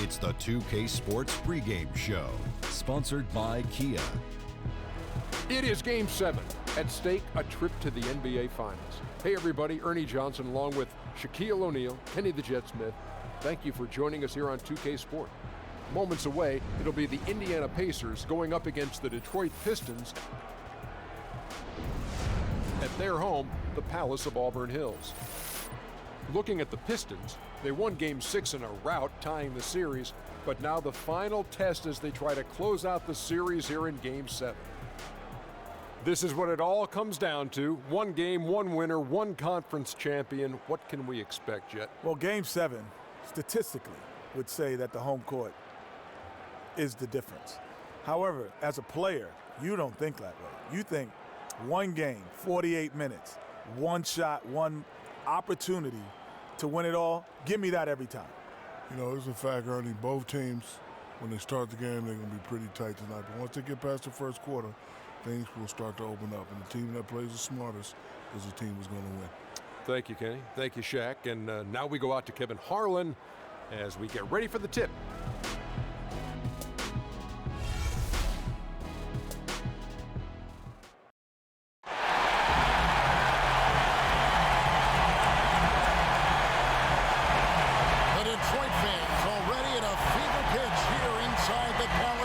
It's the 2K Sports pregame show, sponsored by Kia. It is Game 7. At stake, a trip to the NBA Finals. Hey everybody, Ernie Johnson along with Shaquille O'Neal, Kenny the Jet Smith. Thank you for joining us here on 2K Sport. Moments away, it'll be the Indiana Pacers going up against the Detroit Pistons at their home, the Palace of Auburn Hills. Looking at the Pistons, they won Game 6 in a rout, tying the series, but now the final test as they try to close out the series here in Game 7. This is what it all comes down to. One game, one winner, one conference champion. What can we expect, Jet? Well, Game 7, statistically, would say that the home court is the difference. However, as a player, you don't think that way. You think one game, 48 minutes, one shot, one opportunity to win it all. Give me that every time. You know, it's a fact, Ernie. Both teams, when they start the game, they're going to be pretty tight tonight. But once they get past the first quarter, things will start to open up. And the team that plays the smartest is the team who's going to win. Thank you, Kenny. Thank you, Shaq. And now we go out to Kevin Harlan as we get ready for the tip.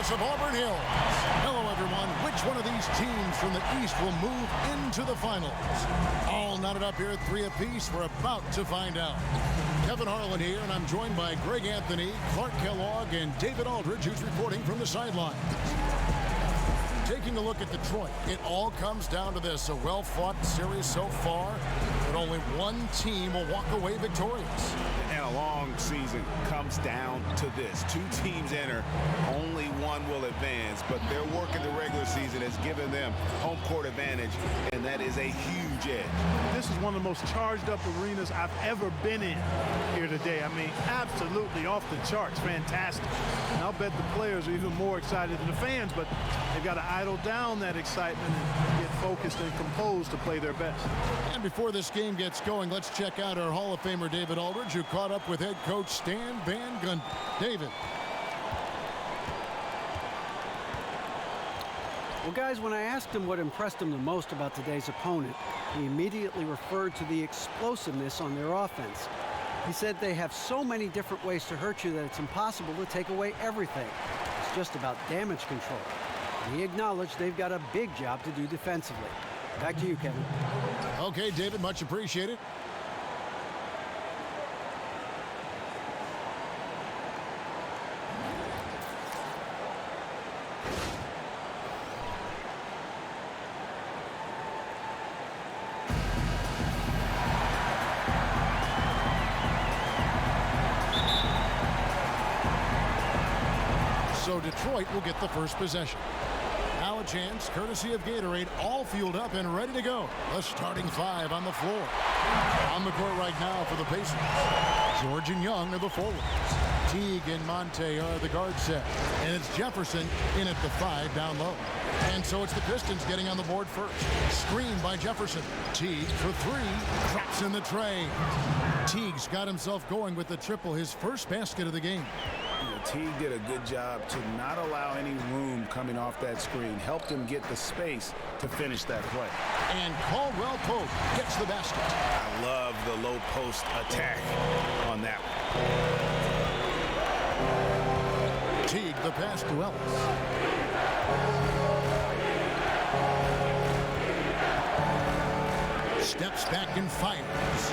Of Auburn Hills. Hello, everyone. Which one of these teams from the East will move into the finals? All knotted up here at 3 apiece. We're about to find out. Kevin Harlan here, and I'm joined by Greg Anthony, Clark Kellogg, and David Aldridge, who's reporting from the sideline. Taking a look at Detroit, it all comes down to this. A well-fought series so far, but only one team will walk away victorious. And a long season comes down to this. Two teams enter, only one will advance, but their work in the regular season has given them home court advantage, and that is a huge edge. This is one of the most charged up arenas I've ever been in here today. I mean, absolutely off the charts, fantastic. And I'll bet the players are even more excited than the fans, but they've got to idle down that excitement and get focused and composed to play their best. And before this game gets going, let's check out our Hall of Famer David Aldridge, who caught up with head coach Stan Van Gundy. David. Well, guys, when I asked him what impressed him the most about today's opponent, he immediately referred to the explosiveness on their offense. He said they have so many different ways to hurt you that it's impossible to take away everything. It's just about damage control. And he acknowledged they've got a big job to do defensively. Back to you, Kevin. Okay, David, much appreciated. So Detroit will get the first possession. Now a chance, courtesy of Gatorade, all fueled up and ready to go. The starting 5 on the floor. On the court right now for the Pacers. George and Young are the forwards. Teague and Monte are the guard set. And it's Jefferson in at the 5 down low. And so it's the Pistons getting on the board first. Screen by Jefferson. Teague for 3. Drops in the tray. Teague's got himself going with the triple, his first basket of the game. Teague did a good job to not allow any room coming off that screen. Helped him get the space to finish that play. And Caldwell Pope gets the basket. I love the low post attack on that one. Teague the pass to Ellis. Steps back and fires.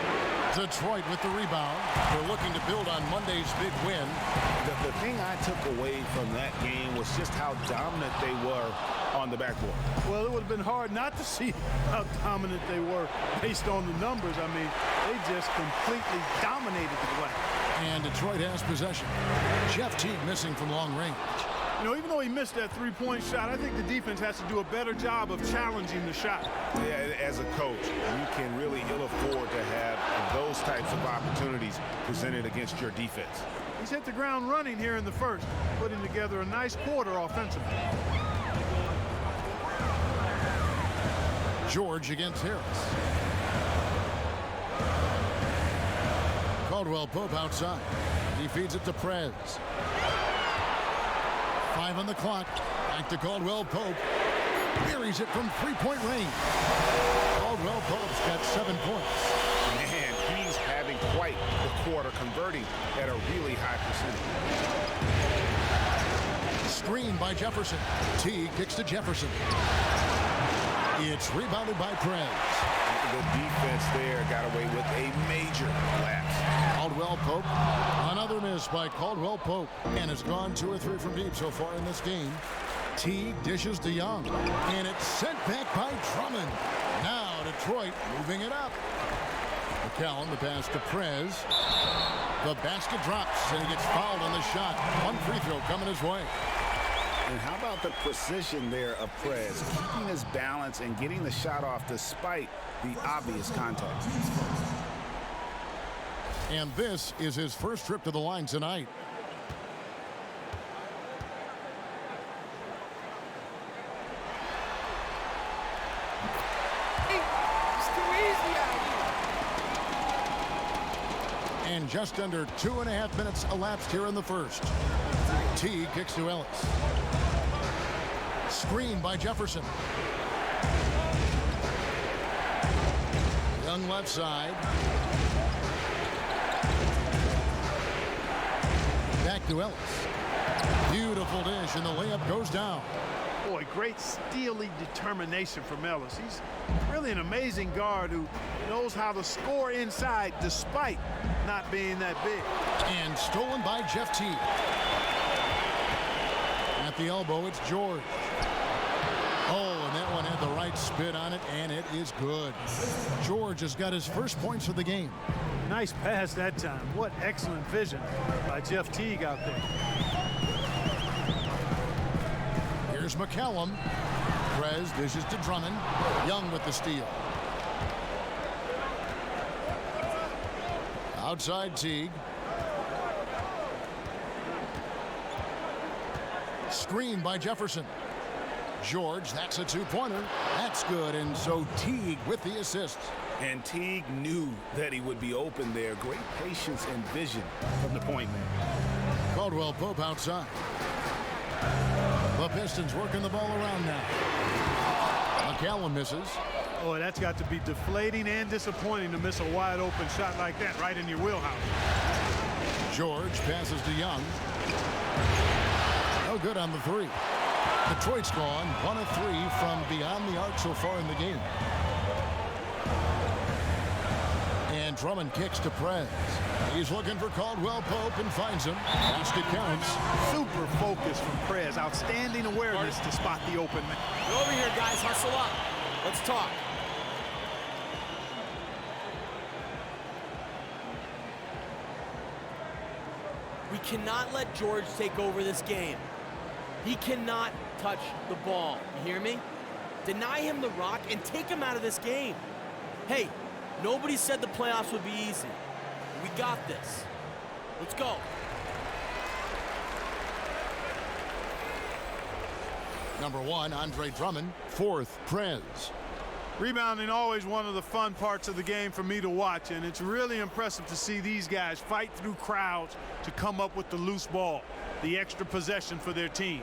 Detroit with the rebound. They're looking to build on Monday's big win. The thing I took away from that game was just how dominant they were on the backboard. Well, it would have been hard not to see how dominant they were based on the numbers. I mean, they just completely dominated the glass. And Detroit has possession. Jeff Teague missing from long range. You know, even though he missed that three-point shot, I think the defense has to do a better job of challenging the shot. Yeah, as a coach, you can really ill afford to have those types of opportunities presented against your defense. He's hit the ground running here in the first, putting together a nice quarter offensively. George against Harris. Caldwell Pope outside. He feeds it to Prez. 5 on the clock. Back to Caldwell Pope. Buries it from three-point range. Caldwell Pope's got 7 points. Man, he's having quite the quarter, converting at a really high percentage. Screen by Jefferson. T kicks to Jefferson. It's rebounded by Prez. The defense there got away with a major lapse. Caldwell Pope. Another miss by Caldwell Pope. And has gone 2 or 3 from deep so far in this game. T dishes to Young. And it's sent back by Drummond. Now Detroit moving it up. McCallum, the pass to Prez. The basket drops, and he gets fouled on the shot. 1 free throw coming his way. And how about the precision there of Prez, keeping his balance and getting the shot off despite the obvious contact. And this is his first trip to the line tonight. And just under 2.5 minutes elapsed here in the first. T kicks to Ellis. Screen by Jefferson. Young left side. Back to Ellis. Beautiful dish, and the layup goes down. Boy, great steely determination from Ellis. He's really an amazing guard who knows how to score inside despite not being that big. And stolen by Jeff T. At the elbow, it's George. Oh, and that one had the right spin on it, and it is good. George has got his first points of the game. Nice pass that time. What excellent vision by Jeff Teague out there. Here's McCallum. Prez dishes to Drummond. Young with the steal. Outside Teague. Screen by Jefferson. George, that's a 2-pointer. That's good, and so Teague with the assist. And Teague knew that he would be open there. Great patience and vision from the point man. Caldwell Pope outside. The Pistons working the ball around now. McCallum misses. Oh, that's got to be deflating and disappointing to miss a wide open shot like that right in your wheelhouse. George passes to Young. No good on the 3. Detroit's gone 1 of 3 from beyond the arc so far in the game. And Drummond kicks to Prez. He's looking for Caldwell Pope and finds him. Basket counts. Super focus from Prez. Outstanding awareness to spot the open man. Get over here, guys. Hustle up. Let's talk. We cannot let George take over this game. He cannot touch the ball. You hear me? Deny him the rock and take him out of this game. Hey, nobody said the playoffs would be easy. We got this. Let's go. Number 1, Andre Drummond. 4th, Prez. Rebounding always one of the fun parts of the game for me to watch, and it's really impressive to see these guys fight through crowds to come up with the loose ball, the extra possession for their teams.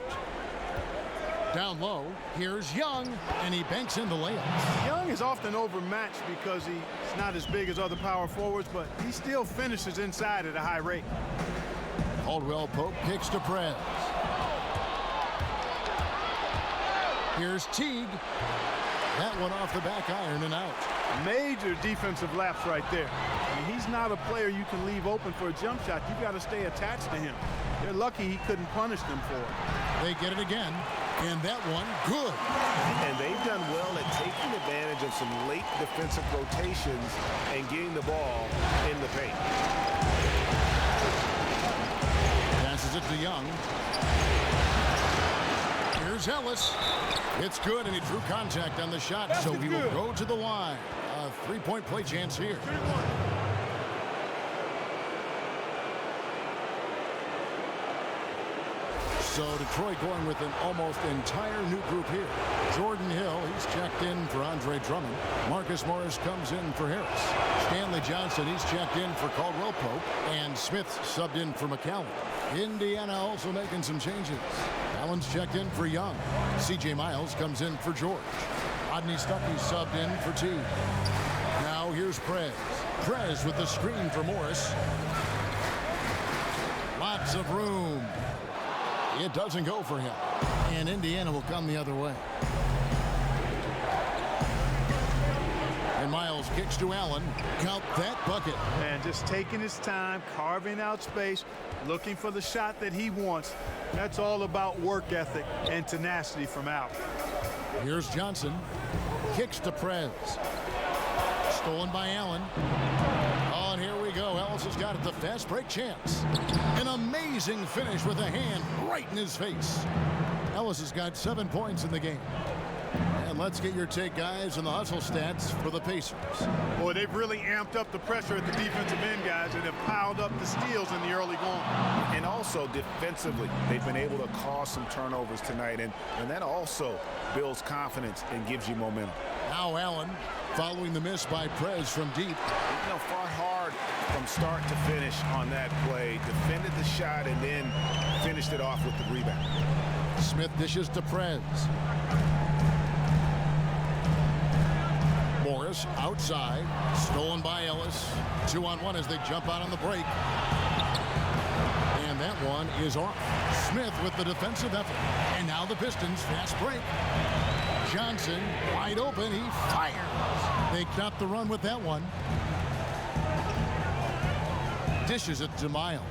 Down low, here's Young, and he banks in the layup. Young is often overmatched because he's not as big as other power forwards, but he still finishes inside at a high rate. Caldwell Pope kicks to Prez. Here's Teague. That one off the back iron and out. Major defensive lapse right there. I mean, he's not a player you can leave open for a jump shot. You've got to stay attached to him. They're lucky he couldn't punish them for it. They get it again, and that one good. And they've done well at taking advantage of some late defensive rotations and getting the ball in the paint. Passes it to Young. Here's Ellis. It's good, and he drew contact on the shot, so he will go to the line. A 3-point play chance here. So Detroit going with an almost entire new group here. Jordan Hill, he's checked in for Andre Drummond. Marcus Morris comes in for Harris. Stanley Johnson, he's checked in for Caldwell Pope. And Smith subbed in for McCallum. Indiana also making some changes. Allen's checked in for Young. C.J. Miles comes in for George. Rodney Stuckey subbed in for T. Now here's Prez. Prez with the screen for Morris. Lots of room. It doesn't go for him. And Indiana will come the other way. And Miles kicks to Allen. Count that bucket. And just taking his time, carving out space, looking for the shot that he wants. That's all about work ethic and tenacity from Allen. Here's Johnson. Kicks to Prez. Stolen by Allen. Oh, and here we go. Ellis has got it. The fast break chance. An amazing finish with a hand right in his face. Ellis has got 7 points in the game. And let's get your take, guys, on the hustle stats for the Pacers. Boy, they've really amped up the pressure at the defensive end, guys, and have piled up the steals in the early going. And also defensively, they've been able to cause some turnovers tonight, and that also builds confidence and gives you momentum. Now Allen following the miss by Prez from deep. You know, fought hard from start to finish on that play, defended the shot, and then finished it off with the rebound. Smith dishes to Prez. Morris outside, stolen by Ellis. 2-on-1 as they jump out on the break. And that one is off. Smith with the defensive effort. And now the Pistons fast break. Johnson wide open. He fires. They stop the run with that one. Dishes it to Miles.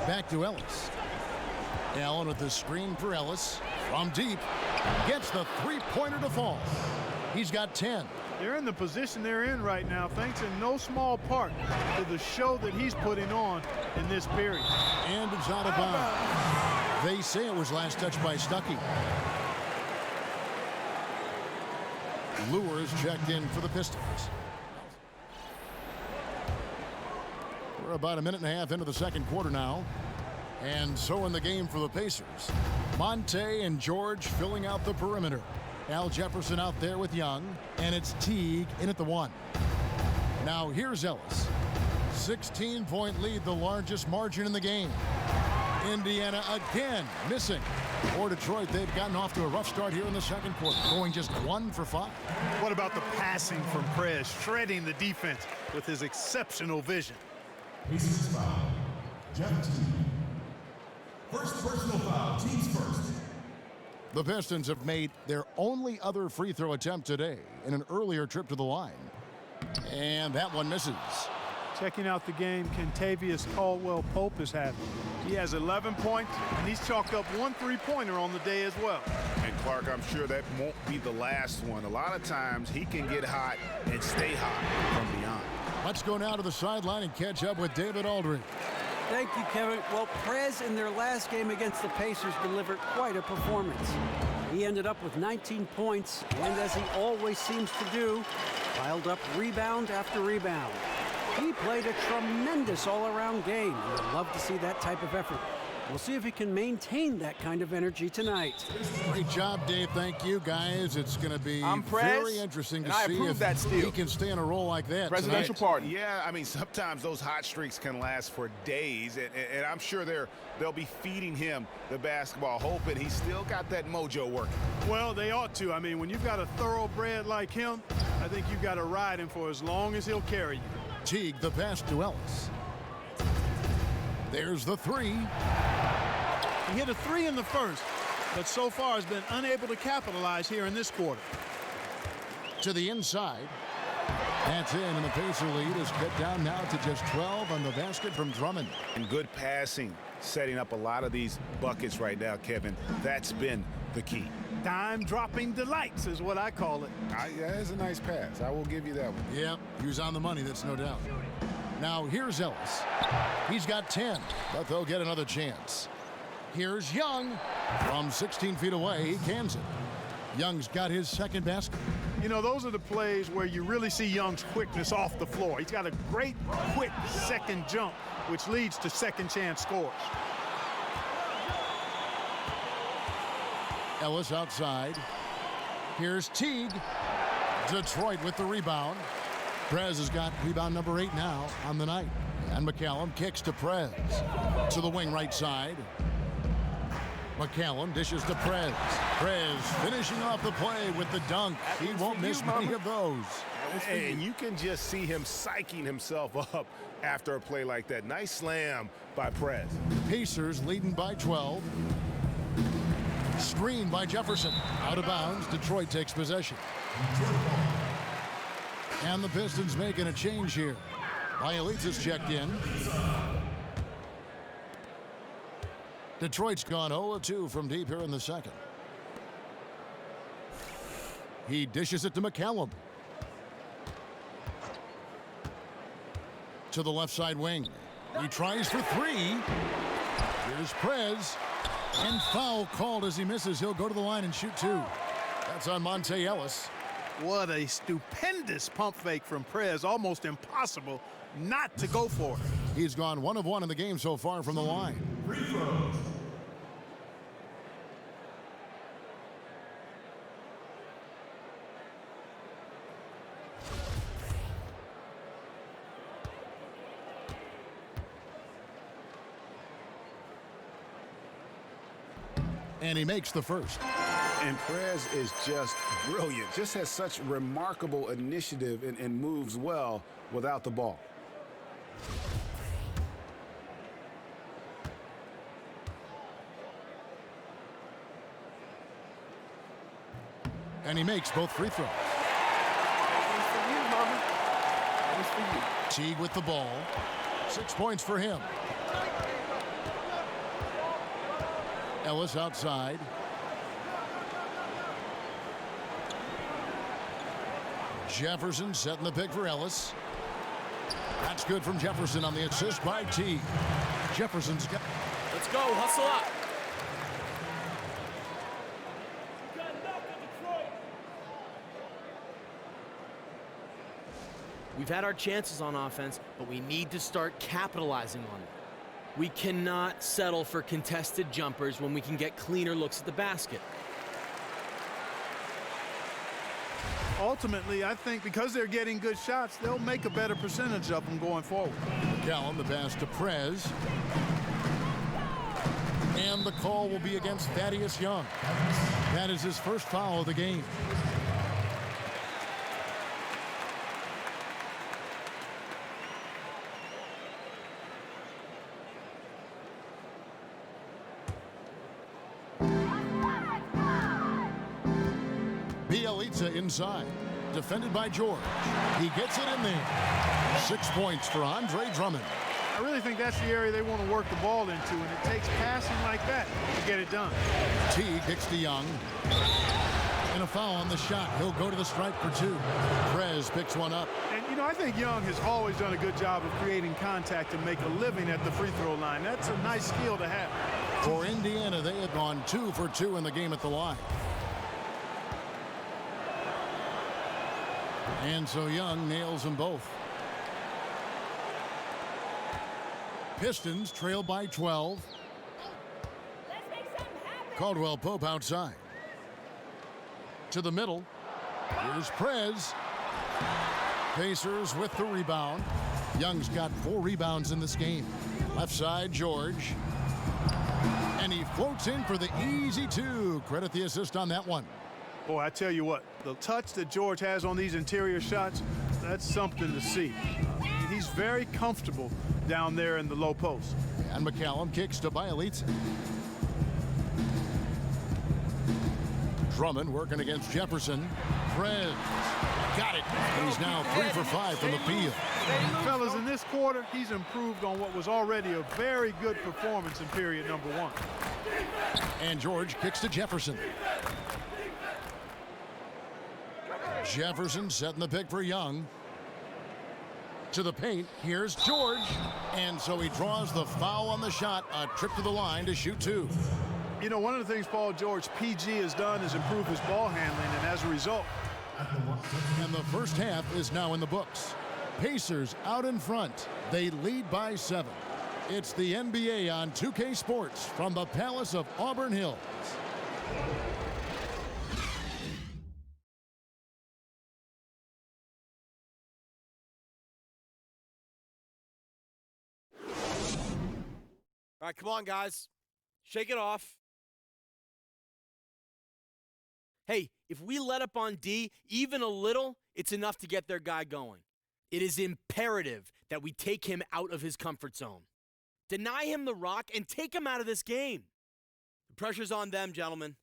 Back to Ellis. Allen with the screen for Ellis. From deep. Gets the three-pointer to fall. He's got 10. They're in the position they're in right now, thanks in no small part to the show that he's putting on in this period. And it's out of bounds. They say it was last touched by Stuckey. Lewis checked in for the Pistons. We're about a minute and a half into the second quarter now. And so in the game for the Pacers. Monte and George filling out the perimeter. Al Jefferson out there with Young, and it's Teague in at the 1. Now here's Ellis. 16-point lead, the largest margin in the game. Indiana again missing. For Detroit, they've gotten off to a rough start here in the second quarter, going just 1 for 5. What about the passing from Prez, shredding the defense with his exceptional vision? Pacers foul. Jeff Teague. First personal foul, team's first. The Pistons have made their only other free throw attempt today in an earlier trip to the line. And that one misses. Checking out the game Kentavious Caldwell Pope is having. He has 11 points, and he's chalked up 1 3-pointer on the day as well. And Clark, I'm sure that won't be the last one. A lot of times he can get hot and stay hot from beyond. Let's go now to the sideline and catch up with David Aldridge. Thank you, Kevin. Well, Prez in their last game against the Pacers delivered quite a performance. He ended up with 19 points, and as he always seems to do, piled up rebound after rebound. He played a tremendous all-around game, and I'd love to see that type of effort. We'll see if he can maintain that kind of energy tonight. Great job, Dave. Thank you, guys. It's going to be very interesting to see if he can stay in a role like that. Presidential pardon. Yeah, I mean, sometimes those hot streaks can last for days, and I'm sure they'll be feeding him the basketball, hoping he's still got that mojo working. Well, they ought to. I mean, when you've got a thoroughbred like him, I think you've got to ride him for as long as he'll carry you. Teague the pass to Ellis. There's the 3. He hit a 3 in the first, but so far has been unable to capitalize here in this quarter. To the inside. That's in, and the Pacer lead is cut down now to just 12 on the basket from Drummond. And good passing, setting up a lot of these buckets right now, Kevin. That's been the key. Dime-dropping delights is what I call it. Yeah, that's a nice pass. I will give you that one. Yeah, he was on the money, that's no doubt. Now here's Ellis. He's got 10, but they'll get another chance. Here's Young. From 16 feet away, he cans it. Young's got his second basket. You know, those are the plays where you really see Young's quickness off the floor. He's got a great, quick second jump, which leads to second chance scores. Ellis outside. Here's Teague. Detroit with the rebound. Prez has got rebound number 8 now on the night. And McCallum kicks to Prez. To the wing right side. McCallum dishes to Prez. Prez finishing off the play with the dunk. He won't miss many of those. And you can just see him psyching himself up after a play like that. Nice slam by Prez. Pacers leading by 12. Screen by Jefferson. Out of bounds. Detroit takes possession. And the Pistons making a change here. Bielitsa's checked in. Detroit's gone 0-2 from deep here in the second. He dishes it to McCallum. To the left side wing. He tries for 3. Here's Prez. And foul called as he misses. He'll go to the line and shoot 2. That's on Monte Ellis. What a stupendous pump fake from Prez. Almost impossible not to go for it. He's gone 1 of 1 in the game so far from the line. Free throws. And he makes the first. And Prez is just brilliant. Just has such remarkable initiative and moves well without the ball. And he makes both free throws. For you, Mama. That was for you. Teague with the ball. 6 points for him. Ellis outside. Jefferson setting the pick for Ellis. That's good from Jefferson on the assist by Teague. Jefferson's got. Let's go, hustle up. We've had our chances on offense, but we need to start capitalizing on it. We cannot settle for contested jumpers when we can get cleaner looks at the basket. Ultimately, I think because they're getting good shots, they'll make a better percentage of them going forward. McCallum, the pass to Prez. And the call will be against Thaddeus Young. That is his first foul of the game. Bielitsa inside. Defended by George. He gets it in there. 6 points for Andre Drummond. I really think that's the area they want to work the ball into, and it takes passing like that to get it done. Teague kicks to Young. And a foul on the shot. He'll go to the stripe for 2. Prez picks one up. And, you know, I think Young has always done a good job of creating contact to make a living at the free throw line. That's a nice skill to have. For Indiana, they have gone 2 for 2 in the game at the line. And so Young nails them both. Pistons trail by 12. Caldwell Pope outside. To the middle. Here's Prez. Pacers with the rebound. Young's got 4 rebounds in this game. Left side, George. And he floats in for the easy 2. Credit the assist on that one. Boy, I tell you what, the touch that George has on these interior shots, that's something to see. He's very comfortable down there in the low post. And McCallum kicks to Bielitsa. Drummond working against Jefferson. Prez got it. And he's now 3 for 5 from the field. Fellas, in this quarter, he's improved on what was already a very good performance in period number 1. And George kicks to Jefferson. Jefferson setting the pick for Young. To the paint, here's George. And so he draws the foul on the shot, a trip to the line to shoot 2. You know, one of the things Paul George, PG, has done is improve his ball handling, and as a result. And the first half is now in the books. Pacers out in front. They lead by 7. It's the NBA on 2K Sports from the Palace of Auburn Hills. All right, come on, guys. Shake it off. Hey, if we let up on D even a little, it's enough to get their guy going. It is imperative that we take him out of his comfort zone. Deny him the rock and take him out of this game. The pressure's on them, gentlemen.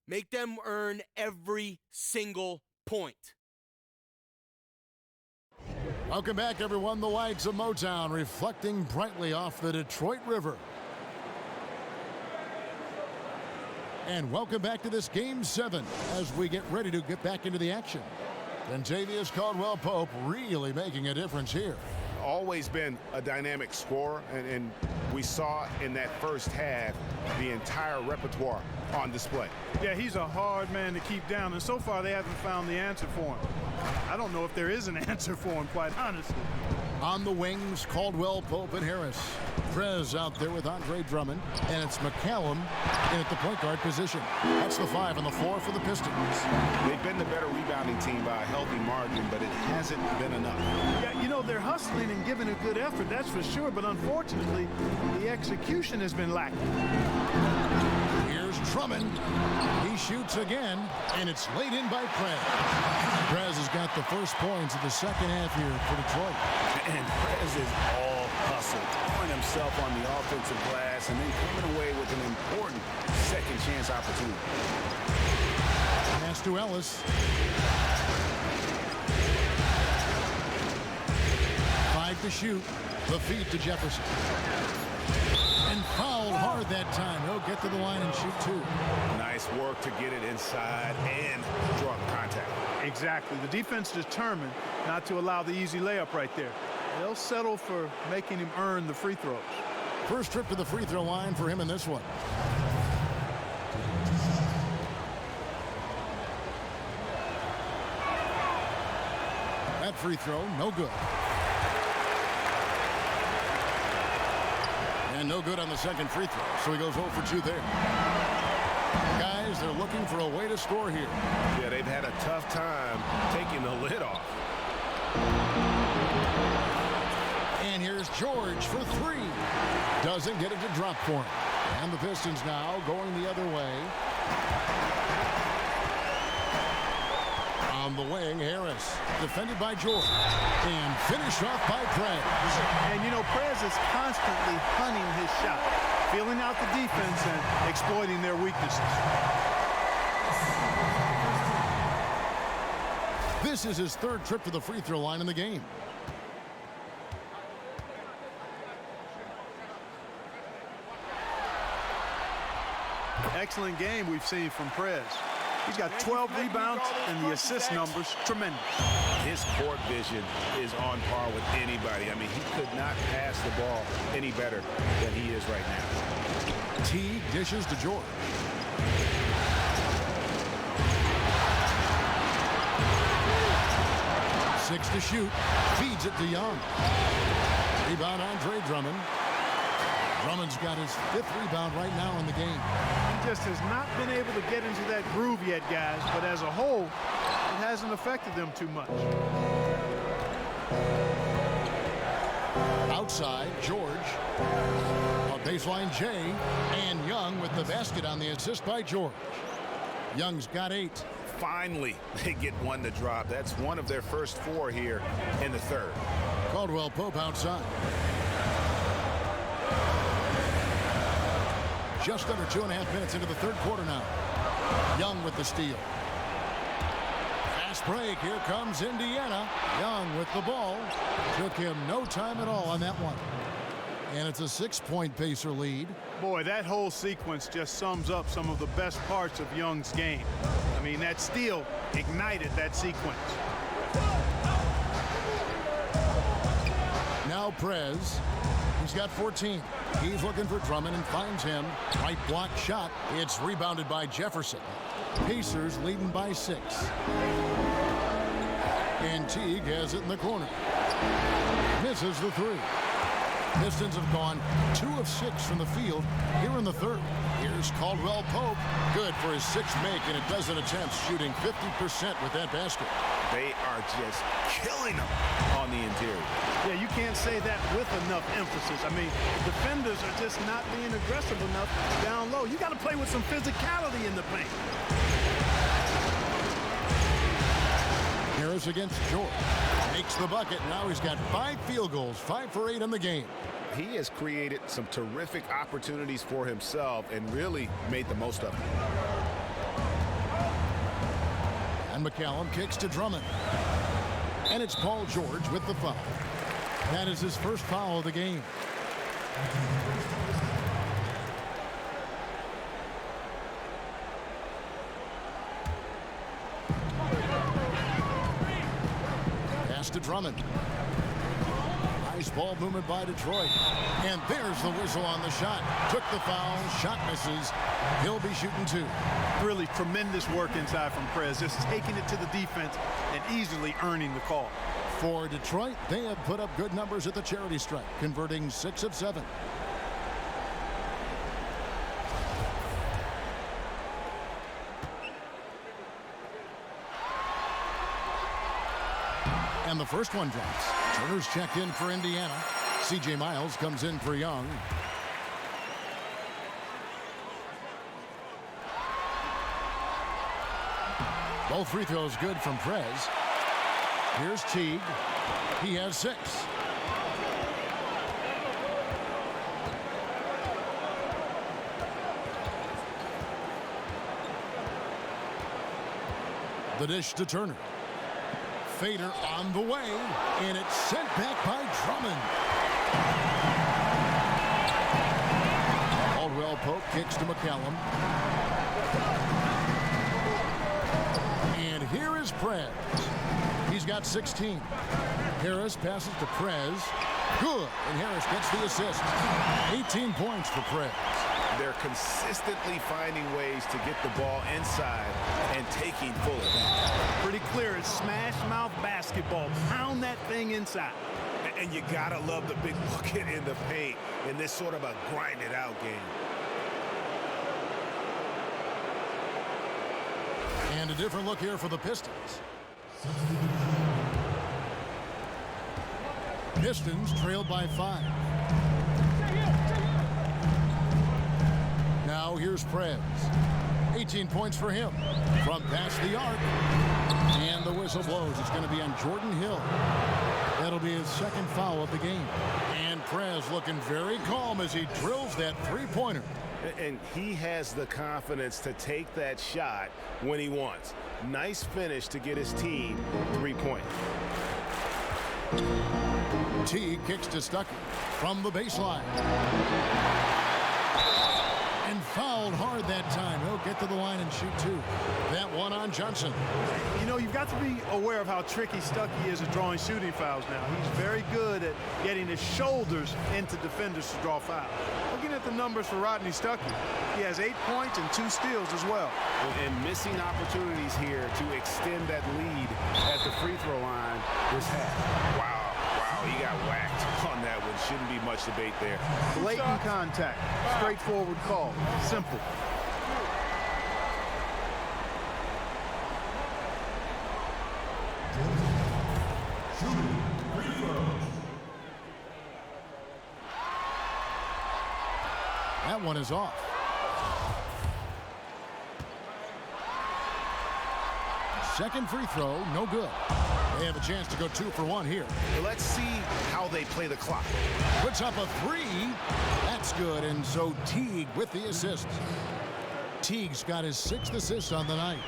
Make them earn every single point. Welcome back, everyone. The lights of Motown reflecting brightly off the Detroit River. And welcome back to this Game 7 as we get ready to get back into the action. Kentavious Caldwell-Pope really making a difference here. Always been a dynamic scorer, and we saw in that first half the entire repertoire on display. Yeah, he's a hard man to keep down, and so far they haven't found the answer for him. I don't know if there is an answer for him, quite honestly. On the wings, Caldwell, Pope, and Harris. Prez out there with Andre Drummond, and it's McCallum in at the point guard position. That's the 5 on the floor for the Pistons. They've been the better rebounding team by a healthy margin, but it hasn't been enough. Yeah, you know, they're hustling and giving a good effort, that's for sure, but unfortunately, the execution has been lacking. Here's Drummond. He shoots again, and it's laid in by Prez. Prez has got the first points of the second half here for Detroit. And Prez is all hustle, throwing himself on the offensive glass and then coming away with an important second chance opportunity. Pass to Ellis. 5 to shoot. The feed to Jefferson. And fouled hard that time. He'll get to the line and shoot 2. Nice work to get it inside and draw the contact. Exactly. The defense determined not to allow the easy layup right there. They'll settle for making him earn the free throws. First trip to the free throw line for him in this one. That free throw, no good. And no good on the second free throw, so he goes 0 for 2 there. Guys, they're looking for a way to score here. Yeah, they've had a tough time taking the lid off. And here's George for 3. Doesn't get it to drop for him. And the Pistons now going the other way. On the wing, Harris. Defended by George. And finished off by Prez. And, you know, Prez is constantly hunting his shot, feeling out the defense and exploiting their weaknesses. This is his 3rd trip to the free throw line in the game. Excellent game we've seen from Prez. He's got 12 rebounds, and the assist numbers tremendous. His court vision is on par with anybody. I mean, he could not pass the ball any better than he is right now. T dishes to George. Six to shoot. Feeds it to Young. Rebound Andre Drummond. Drummond's got his 5th rebound right now in the game. He just has not been able to get into that groove yet, guys, but as a whole, it hasn't affected them too much. Outside, George. On baseline, Jay. And Young with the basket on the assist by George. Young's got 8. Finally, they get one to drop. That's one of their first 4 here in the 3rd. Caldwell Pope outside. Just under 2.5 minutes into the 3rd quarter now. Young with the steal. Fast break. Here comes Indiana. Young with the ball. Took him no time at all on that one. And it's a 6-point Pacer lead. Boy, that whole sequence just sums up some of the best parts of Young's game. I mean, that steal ignited that sequence. Now Prez. He's got 14. He's looking for Drummond and finds him. Right block shot. It's rebounded by Jefferson. Pacers leading by 6. And Teague has it in the corner. Misses the 3. Pistons have gone 2 of 6 from the field here in the 3rd. Here's Caldwell Pope. Good for his 6th make and a dozen attempts, shooting 50% with that basket. They are just killing them on the interior. Yeah, you can't say that with enough emphasis. I mean, defenders are just not being aggressive enough down low. You got to play with some physicality in the paint. Harris against George. Makes the bucket. Now he's got 5 field goals, 5 for 8 in the game. He has created some terrific opportunities for himself and really made the most of them. And McCallum kicks to Drummond. And it's Paul George with the foul. That is his first foul of the game. Pass to Drummond. Nice ball movement by Detroit. And there's the whistle on the shot. Took the foul. Shot misses. He'll be shooting 2. Really tremendous work inside from Prez. Just taking it to the defense and easily earning the call. For Detroit, they have put up good numbers at the charity stripe, converting 6 of 7. And the first one drops. Turner's checked in for Indiana. C.J. Miles comes in for Young. Both free throws good from Prez. Here's Teague. He has 6. The dish to Turner. Fader on the way, and it's sent back by Drummond. Caldwell Pope kicks to McCallum. And here is Prez. He's got 16. Harris passes to Prez. Good, and Harris gets the assist. 18 points for Prez. They're consistently finding ways to get the ball inside and taking full advantage. Pretty clear. It's smash mouth basketball. Pound that thing inside. And you gotta love the big bucket in the paint in this sort of a grinded out game. And a different look here for the Pistons. Pistons trailed by 5. Now here's Prez. 18 points for him from past the arc. And the whistle blows. It's going to be on Jordan Hill. That'll be his second foul of the game. And Prez looking very calm as he drills that three-pointer. And he has the confidence to take that shot when he wants. Nice finish to get his team 3 points. T kicks to Stuckey from the baseline. And fouled hard that time. He'll get to the line and shoot 2. That one on Johnson. You know, you've got to be aware of how tricky Stuckey is at drawing shooting fouls now. He's very good at getting his shoulders into defenders to draw fouls. Looking at the numbers for Rodney Stuckey, he has 8 points and 2 steals as well. And missing opportunities here to extend that lead at the free throw line this half. Wow, he got whacked on that one. Shouldn't be much debate there. Blatant contact. Straightforward call. Simple. That one is off. Second free throw, no good. They have a chance to go 2 for 1 here. Let's see how they play the clock. Puts up a 3. That's good, and so Teague with the assist. Teague's got his 6th assist on the night.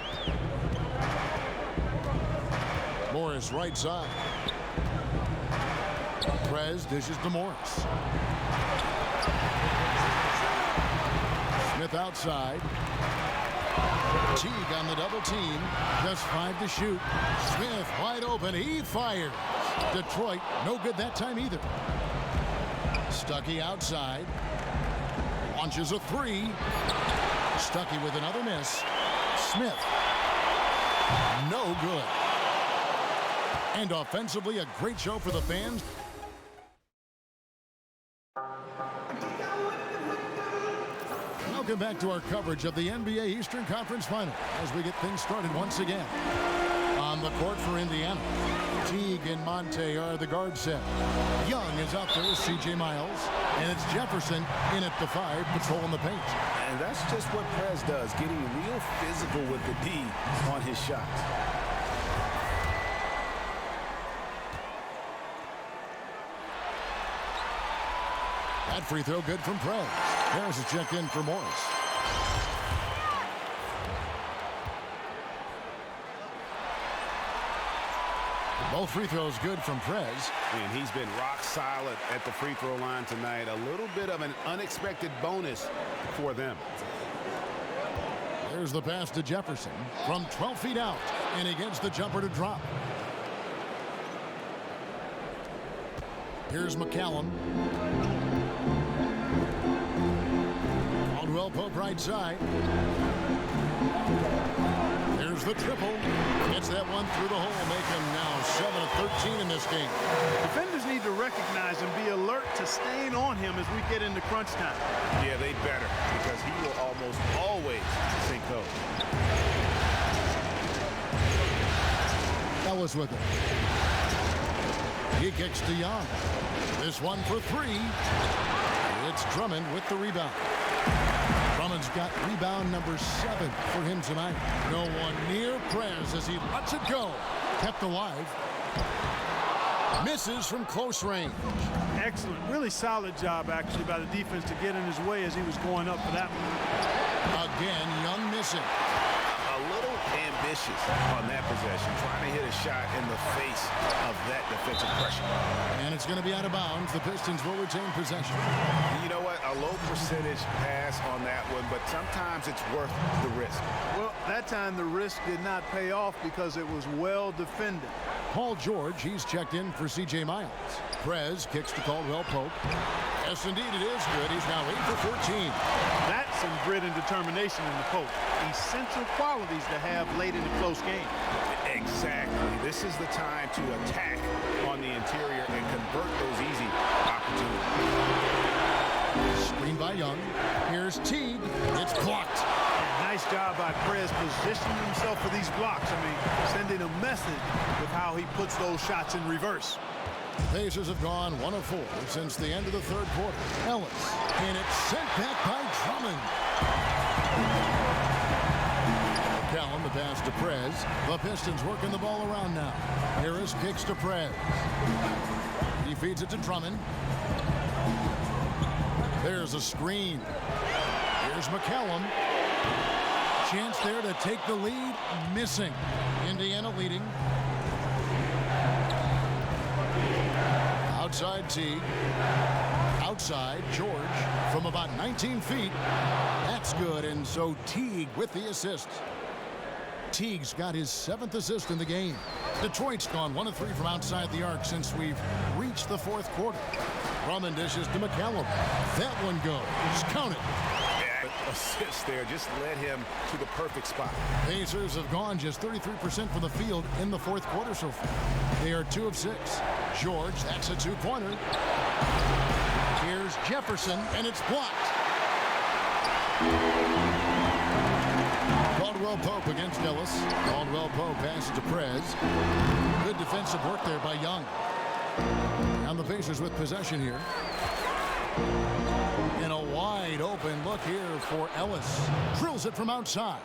Morris right side. Prez dishes to Morris. Smith outside. Teague on the double team. Just 5 to shoot. Smith wide open. He fires. Detroit no good that time either. Stuckey outside. Launches a 3. Stuckey with another miss. Smith. No good. And offensively, a great show for the fans. Welcome back to our coverage of the NBA Eastern Conference Final as we get things started once again. On the court for Indiana, Teague and Monte are the guard set. Young is out there with C.J. Miles, and it's Jefferson in at the 5, patrolling the paint. And that's just what Prez does, getting real physical with the D on his shots. That free throw good from Prez. Harris is checked in for Morris. Both free throws good from Prez. And he's been rock solid at the free throw line tonight. A little bit of an unexpected bonus for them. There's the pass to Jefferson from 12 feet out, and he gets the jumper to drop. Here's McCallum. Caldwell Pope right side. There's the triple. Gets that one through the hole, make him now 7 of 13 in this game. Defenders need to recognize and be alert to staying on him as we get into crunch time. Yeah, they better, because he will almost always sink those. Ellis with it. He kicks to Young. This one for 3. It's Drummond with the rebound. Drummond's got rebound number 7 for him tonight. No one near Prez as he lets it go. Kept alive. Misses from close range. Excellent. Really solid job, actually, by the defense to get in his way as he was going up for that one. Again, Young missing. A little ambitious on that possession, trying to hit a shot in the face of that defensive pressure. And it's going to be out of bounds. The Pistons will retain possession. You know what? A low percentage pass on that one, but sometimes it's worth the risk. Well, that time the risk did not pay off because it was well defended. Paul George, he's checked in for C.J. Miles. Prez kicks to Caldwell Pope. Yes, indeed, it is good. He's now 8 for 14. That's some grit and determination in the Pope. Essential qualities to have late in a close game. Exactly. This is the time to attack on the interior and convert those easy opportunities. Screen by Young. Here's Teague. It's blocked. Nice job by Prez positioning himself for these blocks. I mean, sending a message with how he puts those shots in reverse. Pacers have gone 1 of 4 since the end of the third quarter. Ellis, and it's sent back by Drummond. McCallum, the pass to Prez. The Pistons working the ball around now. Harris kicks to Prez. He feeds it to Drummond. There's a screen. Here's McCallum. Chance there to take the lead. Missing. Indiana leading. Outside Teague. Outside George from about 19 feet. That's good, and so Teague with the assist. Teague's got his 7th assist in the game. Detroit's gone 1 of 3 from outside the arc since we've reached the 4th quarter. Drummond dishes to McCallum. That one goes. Count it. Assist there just led him to the perfect spot. Pacers have gone just 33% from the field in the 4th quarter so far. They are 2 of 6. George, that's a 2-pointer. Here's Jefferson, and it's blocked. Caldwell Pope against Ellis. Caldwell Pope passes to Prez. Good defensive work there by Young. And the Pacers with possession here. In a wide open look here for Ellis. Drills it from outside.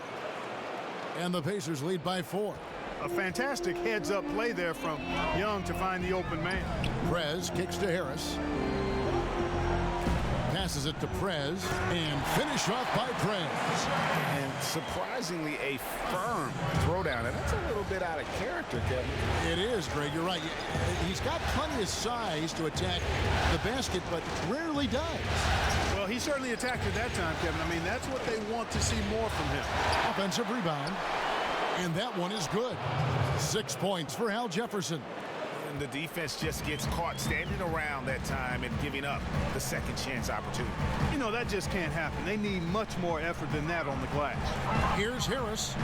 And the Pacers lead by 4. A fantastic heads-up play there from Young to find the open man. Prez kicks to Harris. Passes it to Prez. And finished off by Prez. And surprisingly a firm throwdown. And that's a little bit out of character, Kevin. It is, Greg. You're right. He's got plenty of size to attack the basket, but rarely does. Well, he certainly attacked it that time, Kevin. I mean, that's what they want to see more from him. Offensive rebound. And that one is good. 6 points for Al Jefferson. And the defense just gets caught standing around that time and giving up the second chance opportunity. You know, that just can't happen. They need much more effort than that on the glass. Here's Harris.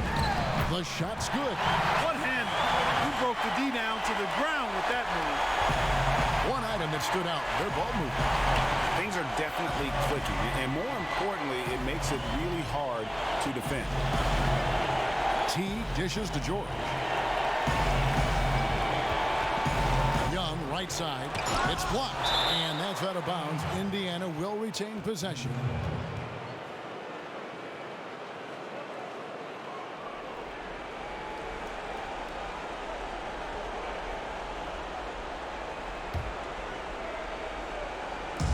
The shot's good. One-handed. He broke the D down to the ground with that move. One item that stood out, their ball movement. Things are definitely clicking. And more importantly, it makes it really hard to defend. Teague dishes to George. Young, right side. It's blocked, and that's out of bounds. Indiana will retain possession.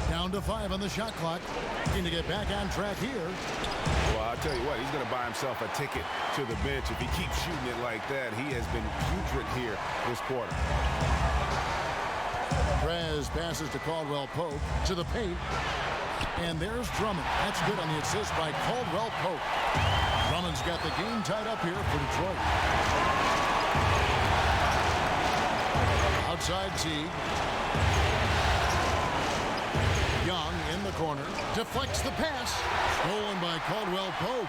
Down to 5 on the shot clock. Looking to get back on track here. Well, I'll tell you what, he's going to buy himself a ticket to the bench. If he keeps shooting it like that, he has been putrid here this quarter. Perez passes to Caldwell Pope to the paint. And there's Drummond. That's good on the assist by Caldwell Pope. Drummond's got the game tied up here for Detroit. Outside Teague. Young in the corner. Deflects the pass. Stolen by Caldwell Pope.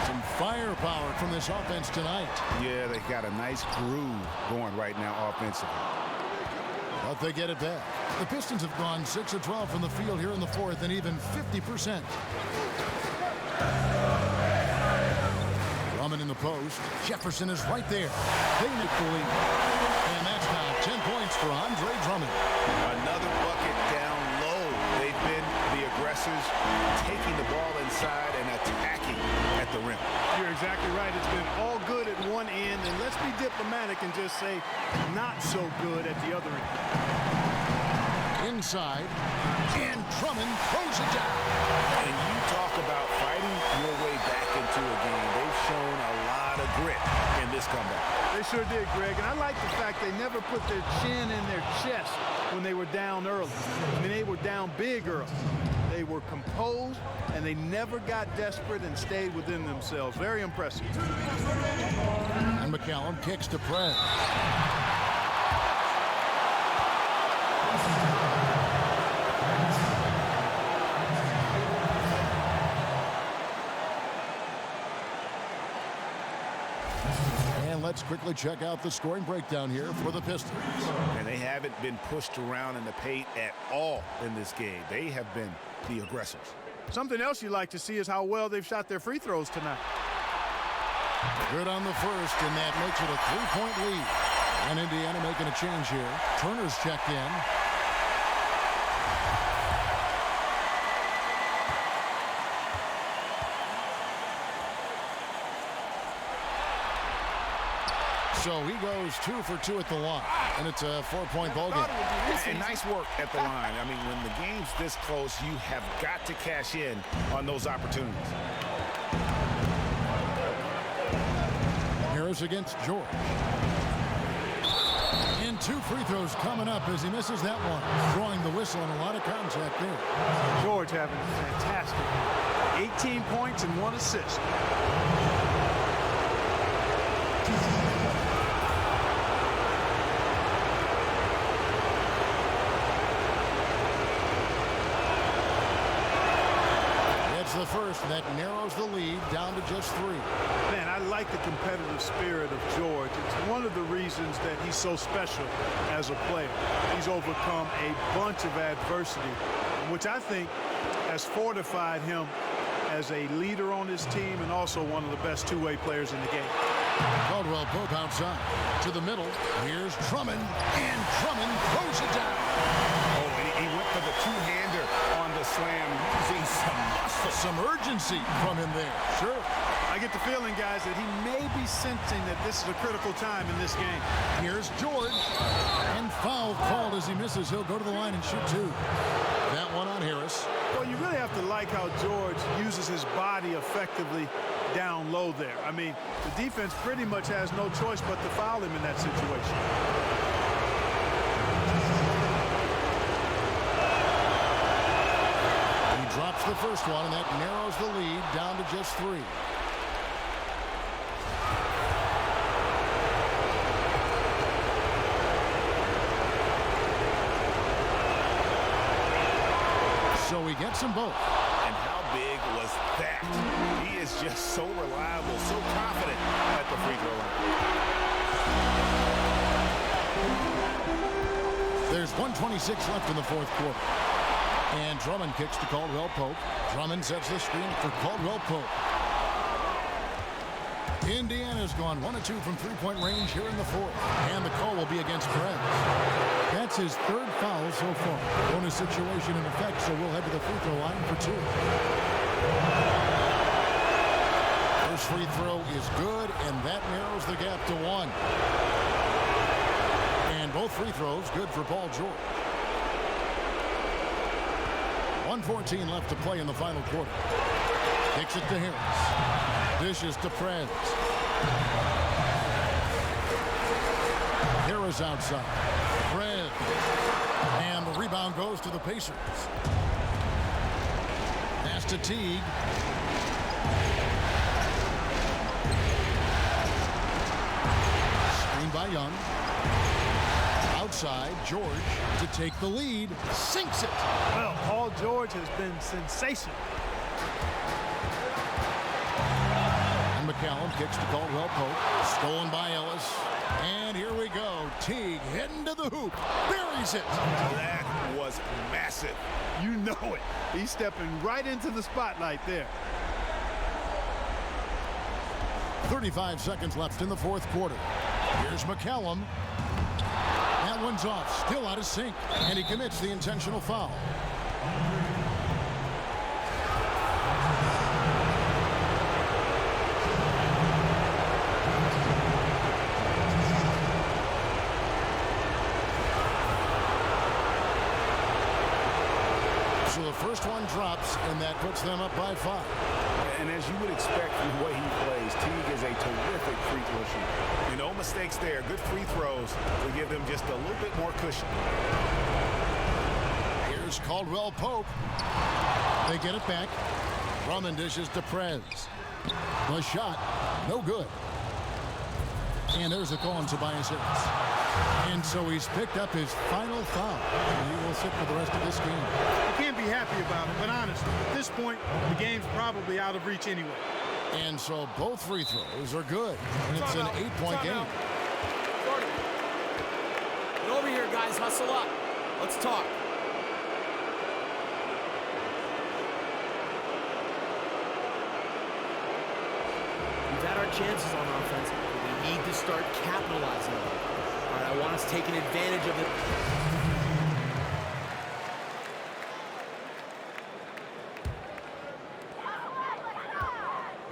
Some firepower from this offense tonight. Yeah, they got a nice groove going right now offensively. But they get it back. The Pistons have gone 6 of 12 from the field here in the fourth and even 50%. Drummond in the post. Jefferson is right there. They make the lead. And that's now 10 points for Andre Drummond. Another bucket down low. They've been the aggressors, taking the ball inside and attacking at the rim. You're exactly right. It's been all good at one end, and let's be diplomatic and just say not so good at the other end. Inside, and Drummond throws it down. And you talk about fighting your way back into a game. They've shown a lot of grit in this comeback. They sure did, Greg, and I like the fact they never put their chin in their chest when they were down early. I mean, they were down big early. They were composed, and they never got desperate and stayed within themselves. Very impressive. And McCallum kicks to Perez. Let's quickly check out the scoring breakdown here for the Pistons. And they haven't been pushed around in the paint at all in this game. They have been the aggressors. Something else you like to see is how well they've shot their free throws tonight. Good on the first, and that makes it a 3-point lead. And Indiana making a change here. Turner's checked in. So he goes 2 for 2 at the line, and it's a 4-point ball game. And nice work at the line. I mean, when the game's this close, you have got to cash in on those opportunities. Harris against George. And 2 free throws coming up as he misses that one. Drawing the whistle and a lot of contact there. George having a fantastic 18 points and 1 assist. The first, and that narrows the lead down to just 3. Man, I like the competitive spirit of George. It's one of the reasons that he's so special as a player. He's overcome a bunch of adversity, which I think has fortified him as a leader on his team and also one of the best two-way players in the game. Caldwell Pope outside to the middle. Here's Drummond, and Drummond throws it down. Oh, he went for the two-hander on the slam, using some muscle. Some urgency from him there. Sure. I get the feeling, guys, that he may be sensing that this is a critical time in this game. Here's George, and foul called as he misses. He'll go to the line and shoot 2. That one on Harris. Well, you really have to like how George uses his body effectively down low there. I mean, the defense pretty much has no choice but to foul him in that situation. Drops the first one, and that narrows the lead down to just 3. So he gets them both. And how big was that? He is just so reliable, so confident at the free throw line. There's 1:26 left in the fourth quarter. And Drummond kicks to Caldwell Pope. Drummond sets the screen for Caldwell Pope. Indiana's gone 1 of 2 from three-point range here in the fourth. And the call will be against Perez. That's his third foul so far. Bonus situation in effect, so we'll head to the free throw line for 2. First free throw is good, and that narrows the gap to 1. And both free throws good for Paul George. 1:14 left to play in the final quarter. Kicks it to Harris. Dishes to Perez. Harris outside. Perez. And the rebound goes to the Pacers. Pass to Teague. Screen by Young. Outside, George to take the lead. Sinks it. Well, Paul George has been sensational. And McCallum kicks to Caldwell Pope. Stolen by Ellis. And here we go. Teague heading to the hoop. Buries it. That was massive. You know it. He's stepping right into the spotlight there. 35 seconds left in the fourth quarter. Here's McCallum. That one's off. Still out of sync. And he commits the intentional foul. So the first one drops, and that puts them up by 5. And as you would expect from the way he plays, Teague is a terrific free throw shooter. No mistakes there. Good free throws to give them just a little bit more cushion. Here's Caldwell Pope. They get it back. Drummond dishes to Perez. The shot, no good. And there's a call on Tobias Harris. And so he's picked up his final foul. And he will sit for the rest of this game. You can't be happy about it, but honestly, at this point, the game's probably out of reach anyway. And so both free throws are good. And it's an 8-point game. Get over here, guys. Hustle up. Let's talk. We've had our chances on offense. We need to start capitalizing on it. All right, I want us taking advantage of it.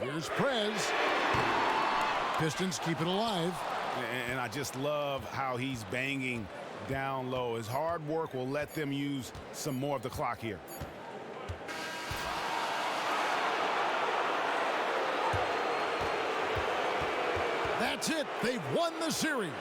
Here's Perez. Pistons keep it alive. And I just love how he's banging down low. His hard work will let them use some more of the clock here. That's it. They've won the series.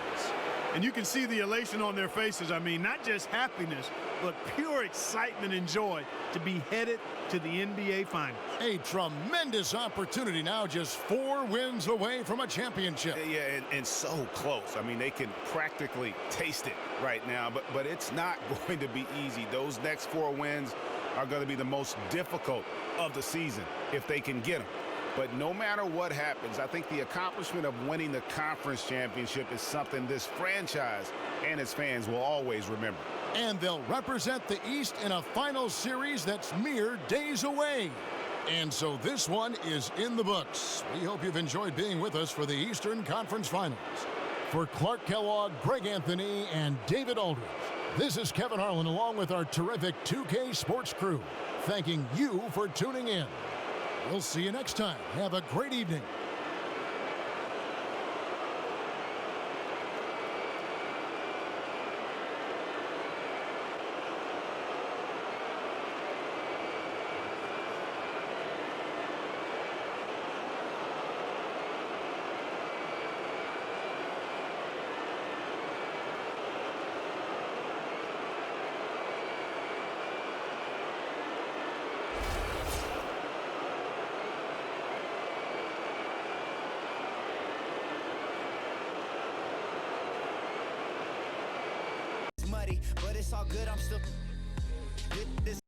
And you can see the elation on their faces. I mean, not just happiness, but pure excitement and joy to be headed to the NBA Finals. A tremendous opportunity now, just 4 wins away from a championship. Yeah, and so close. I mean, they can practically taste it right now, but it's not going to be easy. Those next 4 wins are going to be the most difficult of the season if they can get them. But no matter what happens, I think the accomplishment of winning the conference championship is something this franchise and its fans will always remember. And they'll represent the East in a final series that's mere days away. And so this one is in the books. We hope you've enjoyed being with us for the Eastern Conference Finals. For Clark Kellogg, Greg Anthony, and David Aldridge, this is Kevin Harlan along with our terrific 2K Sports crew, thanking you for tuning in. We'll see you next time. Have a great evening. But it's all good, I'm still this